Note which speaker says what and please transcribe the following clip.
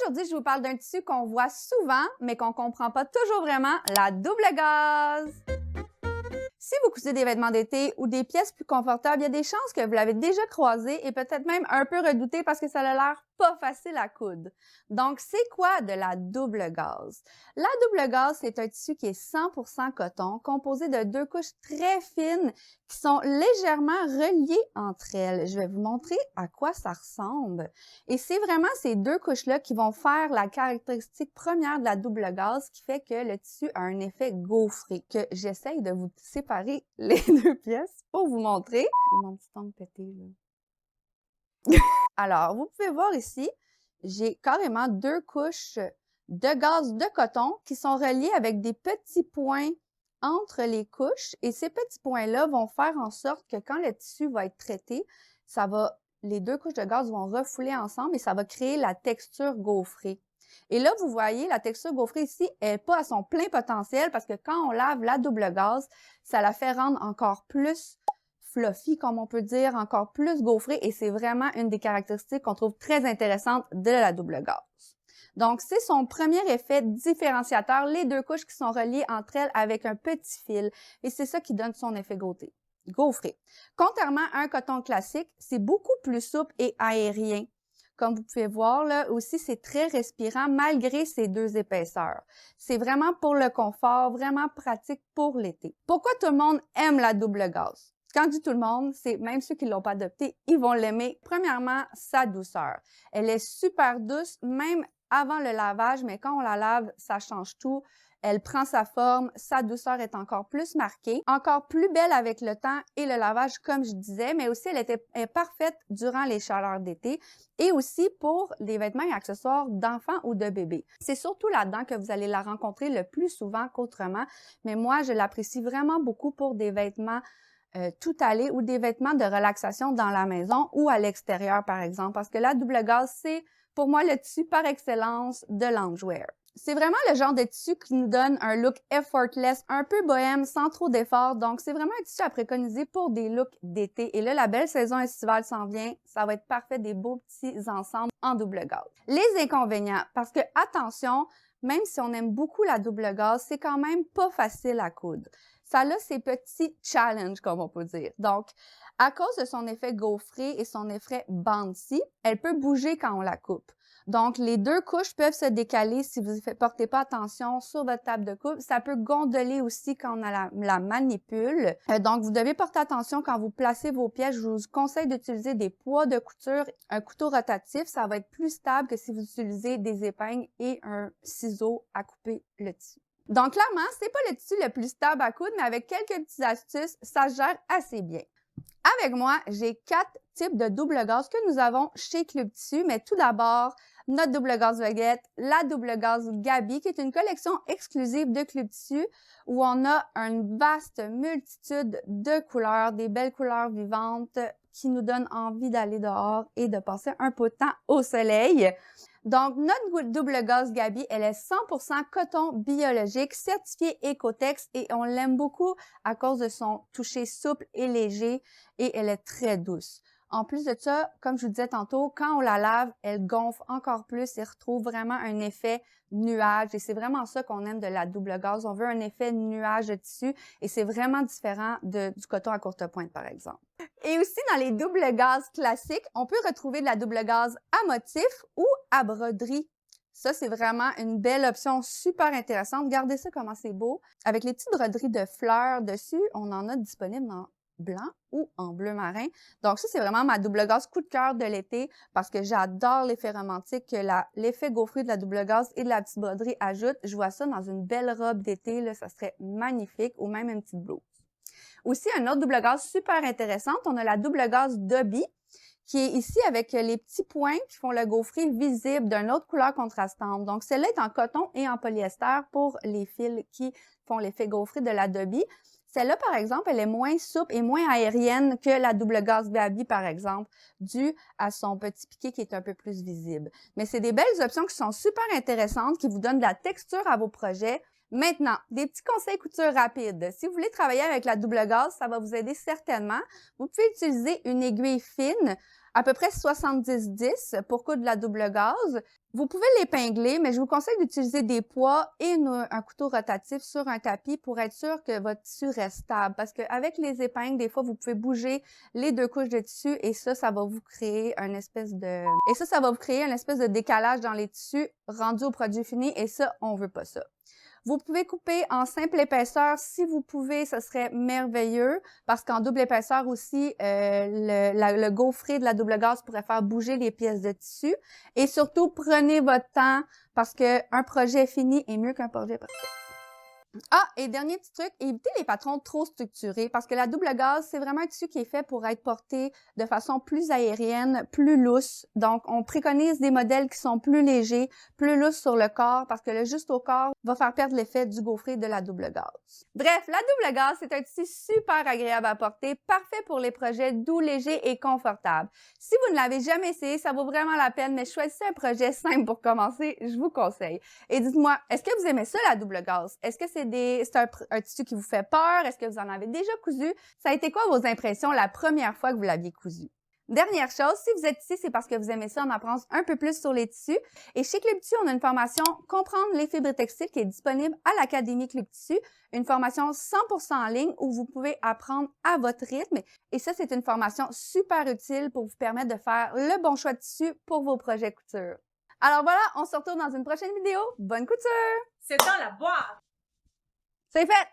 Speaker 1: Aujourd'hui, je vous parle d'un tissu qu'on voit souvent, mais qu'on comprend pas toujours vraiment, la double gauze. Si vous cousez des vêtements d'été ou des pièces plus confortables, il y a des chances que vous l'avez déjà croisé et peut-être même un peu redouté parce que ça a l'air pas facile à coudre. Donc, c'est quoi de la double gauze? La double gauze, c'est un tissu qui est 100% coton, composé de 2 couches très fines qui sont légèrement reliées entre elles. Je vais vous montrer à quoi ça ressemble. Et c'est vraiment ces 2 couches-là qui vont faire la caractéristique première de la double gauze qui fait que le tissu a un effet gaufré, que j'essaye de vous séparer les 2 pièces pour vous montrer. Et mon petit ongle pété, là. Alors, vous pouvez voir ici, j'ai carrément 2 couches de gauze de coton qui sont reliées avec des petits points entre les couches. Et ces petits points-là vont faire en sorte que quand le tissu va être traité, les 2 couches de gauze vont refouler ensemble et ça va créer la texture gaufrée. Et là, vous voyez, la texture gaufrée ici n'est pas à son plein potentiel parce que quand on lave la double gauze, ça la fait rendre encore plus fluffy, comme on peut dire, encore plus gaufrée, et c'est vraiment une des caractéristiques qu'on trouve très intéressantes de la double gauze. Donc, c'est son premier effet différenciateur, les 2 couches qui sont reliées entre elles avec un petit fil, et c'est ça qui donne son effet gaufré. Contrairement à un coton classique, c'est beaucoup plus souple et aérien. Comme vous pouvez voir, là aussi, c'est très respirant malgré ces 2 épaisseurs. C'est vraiment pour le confort, vraiment pratique pour l'été. Pourquoi tout le monde aime la double gauze? Quand je dis tout le monde, c'est même ceux qui ne l'ont pas adoptée, ils vont l'aimer. Premièrement, sa douceur. Elle est super douce, même avant le lavage, mais quand on la lave, ça change tout. Elle prend sa forme, sa douceur est encore plus marquée, encore plus belle avec le temps et le lavage, comme je disais, mais aussi elle est parfaite durant les chaleurs d'été et aussi pour les vêtements et accessoires d'enfants ou de bébés. C'est surtout là-dedans que vous allez la rencontrer le plus souvent qu'autrement, mais moi, je l'apprécie vraiment beaucoup pour des vêtements tout allé ou des vêtements de relaxation dans la maison ou à l'extérieur, par exemple, parce que la double gauze, c'est pour moi le tissu par excellence de loungewear. C'est vraiment le genre de tissu qui nous donne un look effortless, un peu bohème, sans trop d'effort. Donc, c'est vraiment un tissu à préconiser pour des looks d'été. Et là, la belle saison estivale s'en vient. Ça va être parfait, des beaux petits ensembles en double gauze. Les inconvénients, parce que attention, même si on aime beaucoup la double gauze, c'est quand même pas facile à coudre. Ça a ses petits challenges, comme on peut dire. Donc, à cause de son effet gaufré et son effet bouncy, elle peut bouger quand on la coupe. Donc, les 2 couches peuvent se décaler si vous ne portez pas attention sur votre table de coupe. Ça peut gondoler aussi quand on la manipule. Donc, vous devez porter attention quand vous placez vos pièces. Je vous conseille d'utiliser des poids de couture, un couteau rotatif. Ça va être plus stable que si vous utilisez des épingles et un ciseau à couper le tissu. Donc, clairement, c'est pas le tissu le plus stable à coudre, mais avec quelques petites astuces, ça se gère assez bien. Avec moi, j'ai 4 types de double gauze que nous avons chez Club Tissu, mais tout d'abord, notre double gauze Veguette, la double gauze Gabi, qui est une collection exclusive de Club Tissu où on a une vaste multitude de couleurs, des belles couleurs vivantes qui nous donnent envie d'aller dehors et de passer un peu de temps au soleil. Donc, notre double gauze Gabi, elle est 100% coton biologique, certifié Ecotex et on l'aime beaucoup à cause de son toucher souple et léger et elle est très douce. En plus de ça, comme je vous disais tantôt, quand on la lave, elle gonfle encore plus et retrouve vraiment un effet nuage. Et c'est vraiment ça qu'on aime de la double gauze. On veut un effet nuage de tissu et c'est vraiment différent du coton à courte pointe, par exemple. Et aussi, dans les doubles gauze classiques, on peut retrouver de la double gauze à motif ou à broderie. Ça, c'est vraiment une belle option super intéressante. Regardez ça, comment c'est beau. Avec les petites broderies de fleurs dessus, on en a disponible en blanc ou en bleu marin. Donc ça, c'est vraiment ma double gauze coup de cœur de l'été parce que j'adore l'effet romantique que l'effet gaufré de la double gauze et de la petite broderie ajoute. Je vois ça dans une belle robe d'été, là, ça serait magnifique, ou même une petite blouse. Aussi, une autre double gauze super intéressante, on a la double gauze Dobby, qui est ici avec les petits points qui font le gaufré visible d'une autre couleur contrastante. Donc, celle-là est en coton et en polyester pour les fils qui font l'effet gaufré de la Dobby. Celle-là, par exemple, elle est moins souple et moins aérienne que la double gauze Gabi, par exemple, due à son petit piqué qui est un peu plus visible. Mais c'est des belles options qui sont super intéressantes, qui vous donnent de la texture à vos projets. Maintenant, des petits conseils couture rapides. Si vous voulez travailler avec la double gauze, ça va vous aider certainement. Vous pouvez utiliser une aiguille fine à peu près 70-10 pour coudre de la double gaze. Vous pouvez l'épingler, mais je vous conseille d'utiliser des poids et un couteau rotatif sur un tapis pour être sûr que votre tissu reste stable. Parce qu'avec les épingles, des fois, vous pouvez bouger les 2 couches de tissu et ça va vous créer un espèce de... ça va vous créer un espèce de décalage dans les tissus rendus au produit fini et ça, on veut pas ça. Vous pouvez couper en simple épaisseur. Si vous pouvez, ce serait merveilleux parce qu'en double épaisseur aussi, le gaufret de la double gaze pourrait faire bouger les pièces de tissu. Et surtout, prenez votre temps parce qu'un projet fini est mieux qu'un projet parfait. Ah, et dernier petit truc, évitez les patrons trop structurés parce que la double gaze, c'est vraiment un tissu qui est fait pour être porté de façon plus aérienne, plus lousse. Donc, on préconise des modèles qui sont plus légers, plus lousses sur le corps parce que le juste au corps va faire perdre l'effet du gaufret de la double gaze. Bref, la double gaze, c'est un tissu super agréable à porter, parfait pour les projets doux, légers et confortables. Si vous ne l'avez jamais essayé, ça vaut vraiment la peine, mais choisissez un projet simple pour commencer, je vous conseille. Et dites-moi, est-ce que vous aimez ça, la double gaze? Est-ce que c'est un tissu qui vous fait peur? Est-ce que vous en avez déjà cousu? Ça a été quoi vos impressions la première fois que vous l'aviez cousu? Dernière chose, si vous êtes ici, c'est parce que vous aimez ça en apprendre un peu plus sur les tissus. Et chez Club Tissu, on a une formation « Comprendre les fibres textiles » qui est disponible à l'Académie Club Tissu. Une formation 100% en ligne où vous pouvez apprendre à votre rythme. Et ça, c'est une formation super utile pour vous permettre de faire le bon choix de tissu pour vos projets couture. Alors voilà, on se retrouve dans une prochaine vidéo. Bonne couture!
Speaker 2: C'est dans la boîte!
Speaker 1: C'est fait!